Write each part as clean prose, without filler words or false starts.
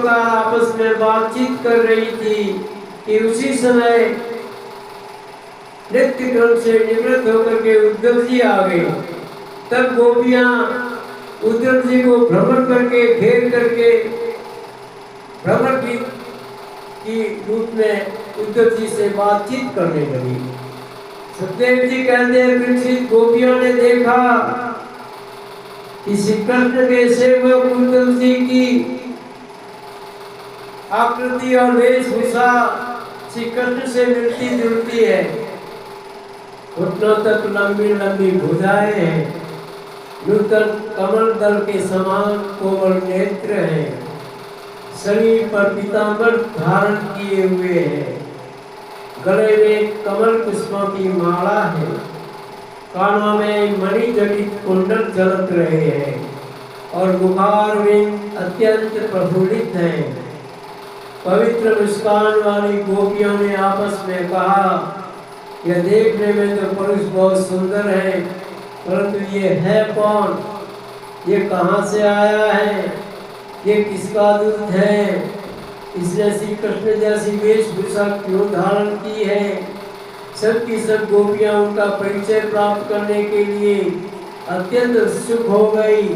प्रकार आपस में बातचीत कर रही थी कि उसी समय नृत्य क्रम से निवृत्त होकर के उद्धव जी आ गए। तब गोपियां उद्धव जी को भ्रमण करके घेर करके भ्रमण की रूप में उद्धव जी से बातचीत करने लगी। सुखदेव जी कहते हैं परीक्षित गोपियों ने देखा कि श्री कृष्ण के सेवक उद्धव जी की आकृति और वेशभूषा श्री कृष्ण से मिलती जुलती है। घुटनों तक लंबी लंबी भुजाएं हैं, नूतन कमल दल के समान कोमल नेत्र हैं, शरीर पर पीतांबर धारण किए हुए हैं, गले में कमल पुष्पों की माला है, कानों में मणि जड़ित कुंडल झलक रहे हैं और मुखार में अत्यंत प्रफुल्लित हैं। पवित्र मुस्कान वाली गोपियों ने आपस में कहा, यह देखने में तो पुरुष बहुत सुंदर है, परंतु ये है कौन? ये कहाँ से आया है? ये किसका दूत है? इसने श्री कृष्ण जैसी वेशभूषा क्यों धारण की है? सब की सब गोपियां उनका परिचय प्राप्त करने के लिए अत्यंत उत्सुक हो गई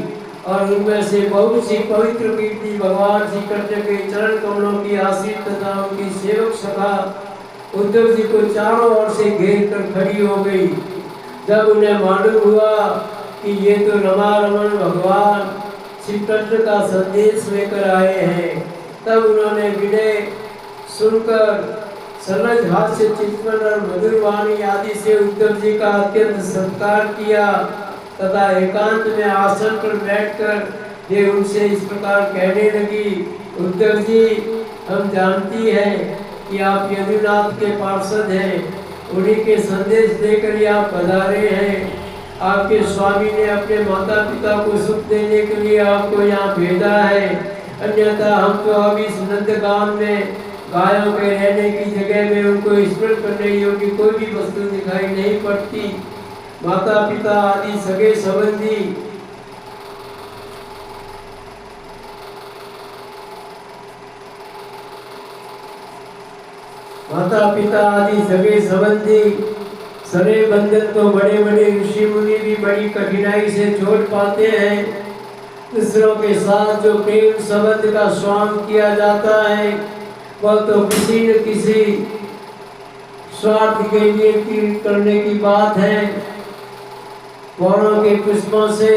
और उनमें से बहुत सी पवित्र कीर्ति भगवान श्री कृष्ण के चरण कमलों की आशीष तथा उनकी सेवक सखा उद्धव जी को चारों ओर से घेर कर खड़ी हो गई। जब उन्हें मालूम हुआ कि ये तो रमा रमन भगवान श्री कृष्ण का संदेश लेकर आए हैं, तब उन्होंने विनय सुनकर सरल हास्य चितवन और मधुर वाणी आदि से उद्धव जी का अत्यंत सत्कार किया तथा एकांत में आसन पर बैठकर ये उनसे इस प्रकार कहने लगी, उद्धव जी, हम जानती हैं कि आप यदुनाथ के पार्षद हैं, उन्हीं के संदेश देकर ही आप पधारे हैं। आपके स्वामी ने अपने माता पिता को सुख देने के लिए आपको यहाँ भेजा है, अन्यथा हम तो अब इस नंदगांव में गायों के रहने की जगह में उनको स्मरण करने योग्य कोई भी वस्तु दिखाई नहीं पड़ती। माता पिता आदि सगे संबंधी सरे बंधन तो बड़े बड़े ऋषि मुनि भी बड़ी कठिनाई से छोड़ पाते हैं। दूसरों के साथ जो प्रेम संबंध का स्वांग किया जाता है वह तो किसी न किसी स्वार्थ के लिए करने की बात है। वनों के पुष्पों से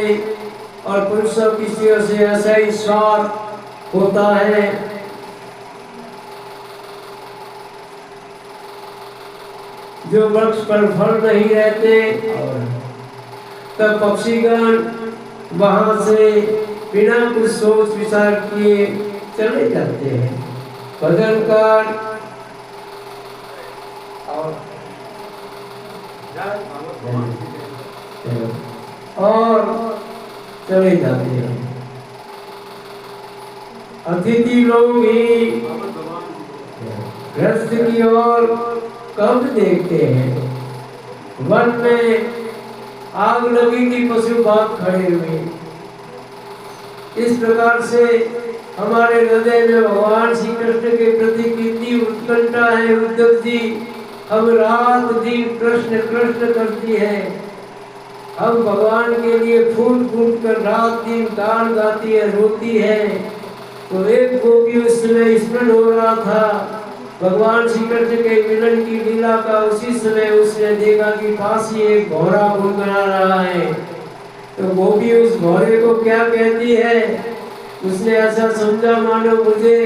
और पुरुषों की से ऐसा ही स्वार्थ होता है। जो वृक्ष पर फल नहीं रहते तब पक्षीगण वहां से बिना कुछ सोच विचार किए चले जाते हैं, बदल कर और चले जाते हैं। अतिथि लोग ही गृहस्थ की ओर कब देखते हैं। वन में आग लगी थी, पशु बाग खड़े हुए। इस प्रकार से हमारे हृदय में भगवान श्री कृष्ण के प्रति कितनी उत्कंठा है उद्धव जी। हम रात दिन कृष्ण कृष्ण करती है। हम भगवान के लिए फूट फूट कर रात दिन गान गाती है, रोती है। तो एक गोपी उस समय स्मरण हो रहा था भगवान श्री कृष्ण के मिलन की लीला का। उसी समय उसने देखा कि पास ही एक घोड़ा गुनगुना रहा है। तो गोपी उस घोड़े को क्या कहती है, उसने ऐसा समझा मानो मुझे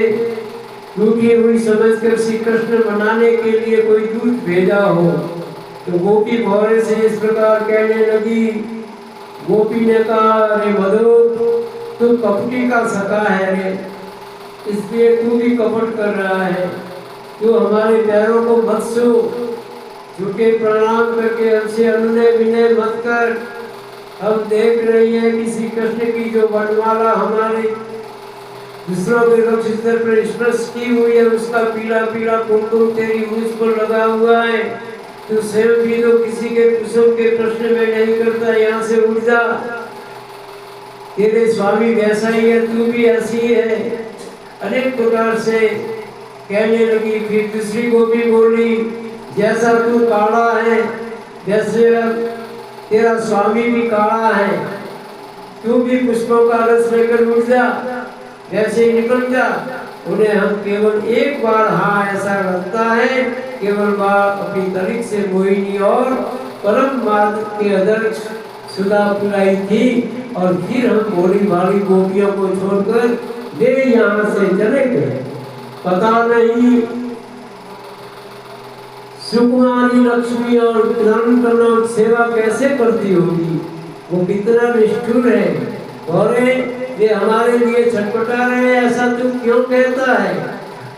टूटी हुई समझकर श्री कृष्ण बनाने के लिए कोई दूत भेजा हो। तो गोपी घोड़े से इस प्रकार कहने लगी। गोपी ने कहा, अरे मधु, तू कपटी का सखा है रे, इसलिए तू भी कपट कर रहा है। तू हमारे पैरों को मत छू, झुके प्रणाम करके हमसे अनुनय विनय मत कर। हम देख रही हैं कि श्री कृष्ण की जो वनमाला हमारे दूसरों के वक्ष स्तर पर स्पर्श की हुई है, उसका पीला पीला कुमकुम तेरी मूछ पर लगा हुआ है। तू स्वयं भी तो किसी के कुसुम के प्रश्न में नहीं करता, यहाँ से उठ जा। तेरे स्वामी वैसा ही है, तू भी ऐसी है। अनेक प्रकार से कहने लगी। फिर दूसरी गोपी बोली, जैसा तू काला है वैसे तेरा स्वामी भी काला है, तू भी पुष्पों का रस लेकर उठ जा, वैसे ही निकल जा। उन्हें हम केवल एक बार, हाँ ऐसा लगता है, केवल बात अपनी तरीक से मोहिनी और परम मार्ग के अध्यक्ष सुधा पिलाई थी। और फिर हम भोली भाली गोपियों को छोड़कर वे यहाँ से चले गए। पता नहीं सुकुमारी लक्ष्मी और कनक सेवा कैसे करती होगी, वो कितना निष्ठुर है। और वे हमारे लिए छटपटा रहे, ऐसा तू क्यों कहता है?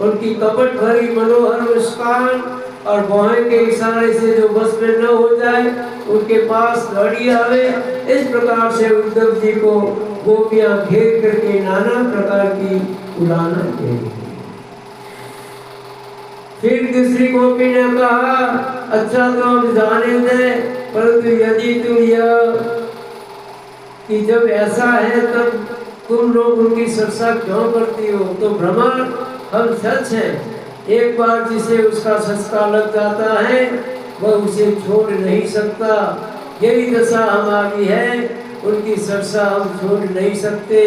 उनकी कपट भरी मनोहर मुस्कान और बाहें के इशारे से जो बस में न हो जाए उनके पास दौड़ी आवे। इस प्रकार से उद्धव जी को गोपियां घेर करके नाना प्रकार की उड़ाना देंगी। फिर दूसरी गोपी ने कहा, अच्छा तो अब जाने दे, परंतु यदि तू यह कि जब ऐसा है तब तुम लोग उनकी सरसा क्यों करती हो, तो भ्रमण हम सच है। एक बार जिसे उसका संस्कार लग जाता है वह उसे छोड़ नहीं सकता। यही दशा हमारी है, उनकी सरसा हम छोड़ नहीं सकते।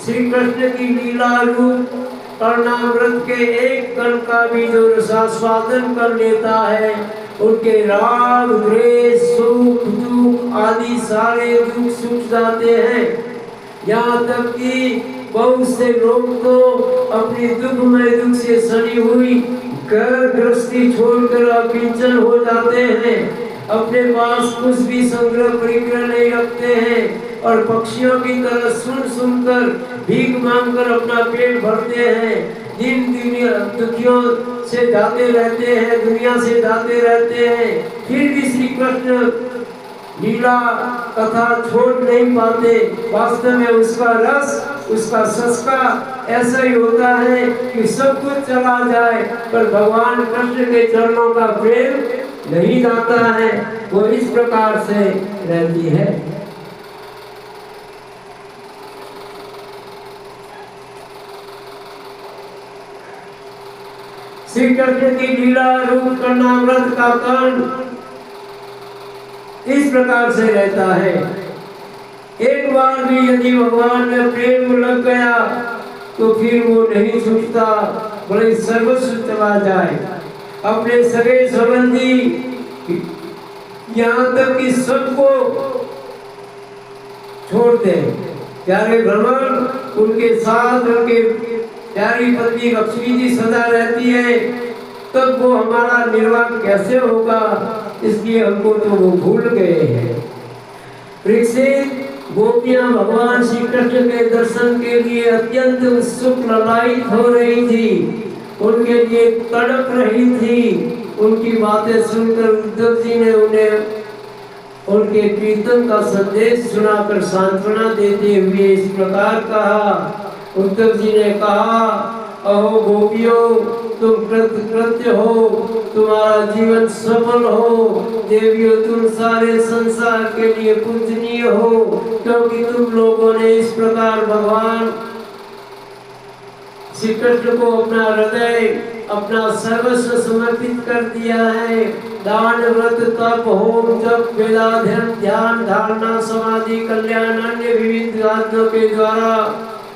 श्री कृष्ण की लीला रूप कर्णामृत के एक कण का भी जो रसास्वादन कर लेता है, उनके राग द्वेष सुख दुख आदि सारे दुख सूख जाते हैं। यहाँ तक कि बहुत से लोग तो अपनी दुखमय दुख से सनी हुई घर गृहस्थी छोड़कर अकिंचन हो जाते हैं, अपने पास कुछ भी संग्रह परिग्रह नहीं रखते हैं और पक्षियों की तरह सुन सुनकर भीख मांगकर अपना पेट भरते हैं। दिन दुनिया दुखियों से जाते रहते हैं, दुनिया से जाते रहते हैं, फिर भी श्री कृष्ण लीला कथा छोड़ नहीं पाते। वास्तव में उसका रस, उसका संस्कार ऐसा ही होता है कि सब कुछ चला जाए पर भगवान कृष्ण के चरणों का प्रेम नहीं जाता है, वो इस प्रकार से रहती है। श्री कृष्ण की लीला रूप कर्णामृत का कण इस प्रकार से रहता है। एक बार भी यदि भगवान में प्रेम लग गया तो फिर वो नहीं छूटता, बड़े सर्वस्व चला जाए। अपने सगे संबंधी यहाँ तक कि सबको छोड़ दे। प्यारे भ्रमण, उनके साथ उनके प्यारी पत्नी लक्ष्मी जी सदा रहती है, तब वो हमारा निर्वाह कैसे होगा, इसलिए हमको तो वो भूल गए हैं। परीक्षित, गोपियां भगवान श्री कृष्ण के दर्शन के लिए अत्यंत उत्सुक ललायित हो रही थी, उनके लिए तड़प रही थी। उनकी बातें सुनकर उद्धव जी ने उन्हें उनके कीर्तन का संदेश सुनाकर सांत्वना देते हुए इस प्रकार कहा। उद्धव जी ने कहा, अहो गोपियों, तुम कृतकृत्य हो, तुम्हारा जीवन सफल हो। देवियों, तुम सारे संसार के लिए पूजनीय हो, क्योंकि तुम लोगों ने इस प्रकार भगवान श्री कृष्ण को अपना हृदय, अपना सर्वस्व समर्पित कर दिया है। दान व्रत तप होम जप वेदाध्ययन ध्यान धारणा समाधि कल्याण अन्य विविध साधनों के द्वारा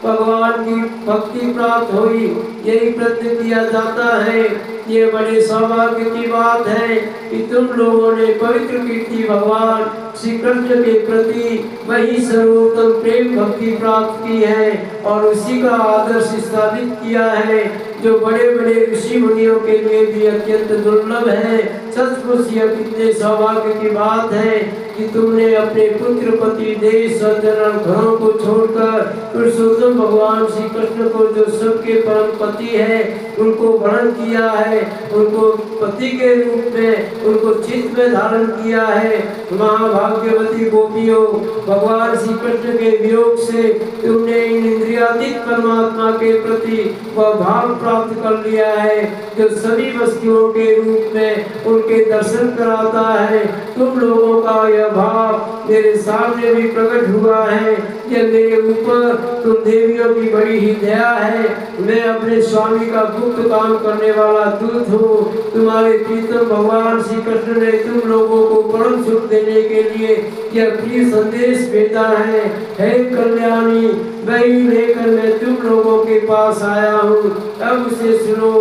भगवान की भक्ति प्राप्त हुई, यही प्रतिज्ञा किया जाता है। ये बड़े सौभाग्य की बात है कि तुम लोगों ने पवित्र कीर्ति भगवान श्री कृष्ण के प्रति वही सर्वोत्तम प्रेम भक्ति प्राप्त की है और उसी का आदर्श स्थापित किया है, जो बड़े बड़े ऋषि मुनियों के लिए भी अत्यंत दुर्लभ है। सचमुच यह कितने सौभाग्य की बात है कि तुमने अपने पुत्र पति देश सज्जन और घरों को छोड़कर पुरुषोत्तम भगवान श्री कृष्ण को, जो सबके परम पति है, उनको ग्रहण किया है, उनको पति के रूप में उनको चित्त में धारण किया है। महाभाग्यवती गोपियों, भगवान श्री कृष्ण के वियोग से तुमने इन इंद्रियातीत परमात्मा के प्रति वह भाव प्राप्त कर लिया है, जो सभी वस्तुओं के रूप में उनके दर्शन कराता है। तुम लोगों का यह भाव मेरे सामने भी प्रकट हुआ है। ये मेरे ऊपर तुम देवियों की बड़ी ही दया है। मैं अपने स्वामी का गुप्त काम करने वाला दूत हूँ। तुम्हारे प्रीतम भगवान श्री कृष्ण ने तुम लोगों को परम सुख देने के लिए यह प्रिय संदेश भेजा है। हे कल्याणी, वही लेकर मैं तुम लोगों के पास आया हूँ, अब उसे सुनो।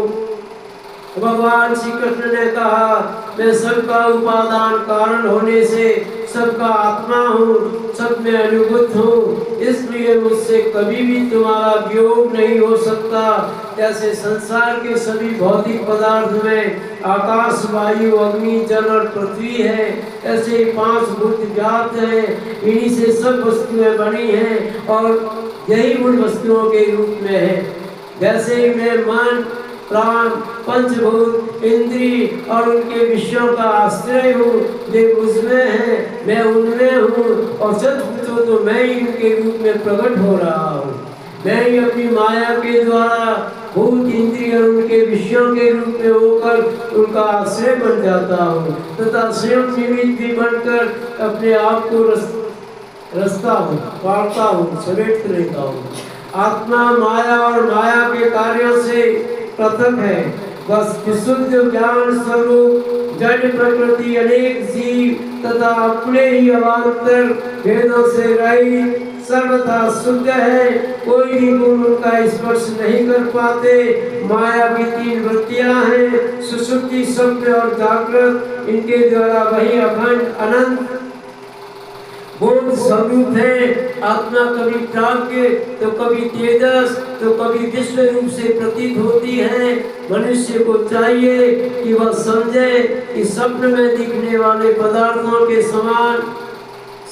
भगवान श्री कृष्ण ने कहा, मैं सबका उपादान कारण होने से सबका आत्मा हूँ, सब में अनुभूत हूँ, इसलिए मुझसे कभी भी तुम्हारा वियोग नहीं हो सकता। जैसे संसार के सभी भौतिक पदार्थ में आकाश, वायु, अग्नि, जल और पृथ्वी है, ऐसे 5 भूत ज्ञात हैं। इन्हीं से सब वस्तुएं बनी हैं और यही उन वस्तुओं के रूप में है। जैसे मैं मन, प्राण, पंचभूत, इंद्री और उनके विषयों का आश्रय हूँ, वे मुझमें हैं, मैं उनमें हूँ और सच पूछो तो मैं ही उनके रूप में प्रकट हो रहा हूँ। मैं ही अपनी माया के द्वारा भूत, इंद्री और उनके विषयों के रूप में होकर उनका आश्रय बन जाता हूँ तथा स्वयं निमित्त भी बनकर अपने आप को रचता हूँ, पालता हूँ, समेट लेता हूँ। आत्मा माया और माया के कार्यों से पृथक है। बस विशुद्ध ज्ञान स्वरूप जड़ प्रकृति अनेक जीव तथा अपने ही अवान्तर भेदों से रहित सर्वथा शुद्ध है। कोई भी गुण उनका स्पर्श नहीं कर पाते। माया की 3 वृत्तियां हैं, सुषुप्ति, स्वप्न और जागृत। इनके द्वारा वही अखंड अनंत बोध स्वरूप है। आत्मा कभी प्राज्ञ तो कभी तेजस तो कभी विश्व रूप से प्रतीत होती है। मनुष्य को चाहिए कि वह समझे कि स्वप्न में दिखने वाले पदार्थों के समान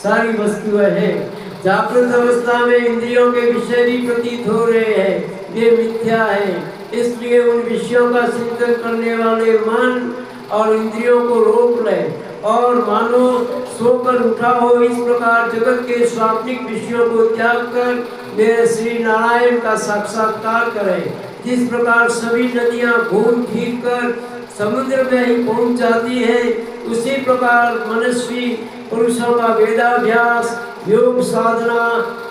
सारी वस्तुएं हैं। जागृत अवस्था में इंद्रियों के विषय भी प्रतीत हो रहे हैं, वे मिथ्या है। इसलिए उन विषयों का चिंतन करने वाले मन और इंद्रियों को रोक ले और मानो सोकर उठा हो। इस प्रकार जगत के स्वाप्निक विषयों को त्याग कर मेरे श्री नारायण का साक्षात्कार करें। जिस प्रकार सभी नदियां घूम फिर कर समुद्र में ही पहुंच जाती है, उसी प्रकार मनस्वी पुरुषों का वेदाभ्यास, योग साधना,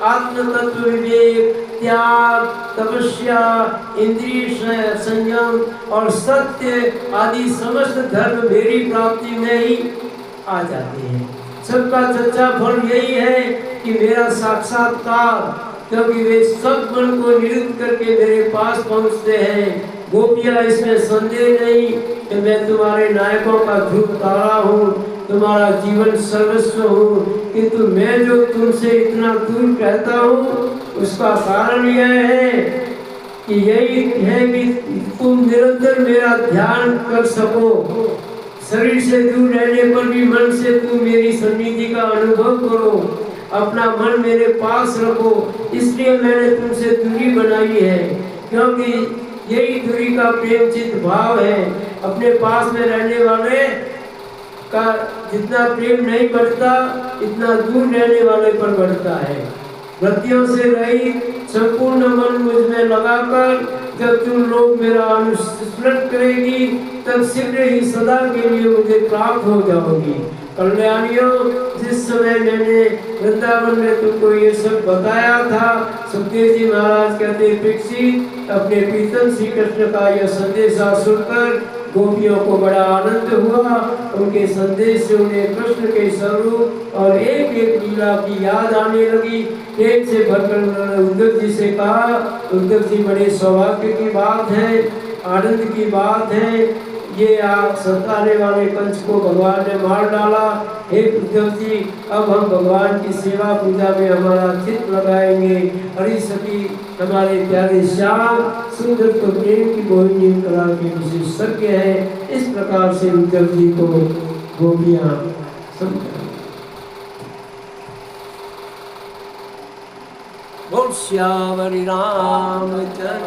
आत्म तत्व विवेक, त्याग, तपस्या, इंद्रिय संयम और सत्य आदि समस्त धर्म मेरी प्राप्ति में ही आ जाते हैं। सबका सच्चा फल यही है कि मेरा साक्षात्कार, क्योंकि वे सब मन को निरुद्ध करके मेरे पास पहुंचते हैं। गोपियां, इसमें संदेह नहीं कि मैं तुम्हारे नायकों का ध्रुव तारा हूँ, तुम्हारा जीवन सर्वस्व हूँ। किंतु मैं जो तुमसे इतना दूर कहता हूँ उसका कारण यह है कि यही है कि तुम निरंतर मेरा ध्यान कर सको। शरीर से दूर रहने पर भी मन से तुम मेरी सन्निधि का अनुभव करो। अपना मन मेरे पास रखो। इसलिए मैंने तुमसे दूरी बनाई है, क्योंकि यही दूरी का प्रेम चित्त भाव है। अपने पास में रहने वाले का जितना प्रेम नहीं बढ़ता, इतना दूर रहने वाले पर बढ़ता है। वृत्तियों से रहित संपूर्ण मन मुझ में लगाकर जब तुम लोग मेरा अनुस्मरण करेगी, तब शीघ्र ही सदा के लिए मुझे प्राप्त हो जाओगी। कल्याणियों, जिस समय मैंने वृंदावन में तुमको ये सब बताया था, सुखदेव जी महाराज कहते, परीक्षित, अपने प्रीतम श्री कृष्ण का यह संदेशा सुनकर गोपियों को बड़ा आनंद हुआ। उनके संदेश से उन्हें कृष्ण के स्वरूप और एक एक लीला की याद आने लगी। प्रेम से भरकर उन्होंने उद्धव जी से कहा, उद्धव जी, बड़े सौभाग्य की बात है, आनंद की बात है, ये आप सताने वाले कंस को भगवान ने मार डाला। हे उद्धव जी, अब हम भगवान की सेवा पूजा में हमारा चित्त लगाएंगे। हरि सखी हमारे प्यारे श्याम सुंदर तो प्रेम की मोहिनी कला के विशेषज्ञ हैं। इस प्रकार से उद्धव जी को गोपियां बोल श्याम हरि रामचंद्र।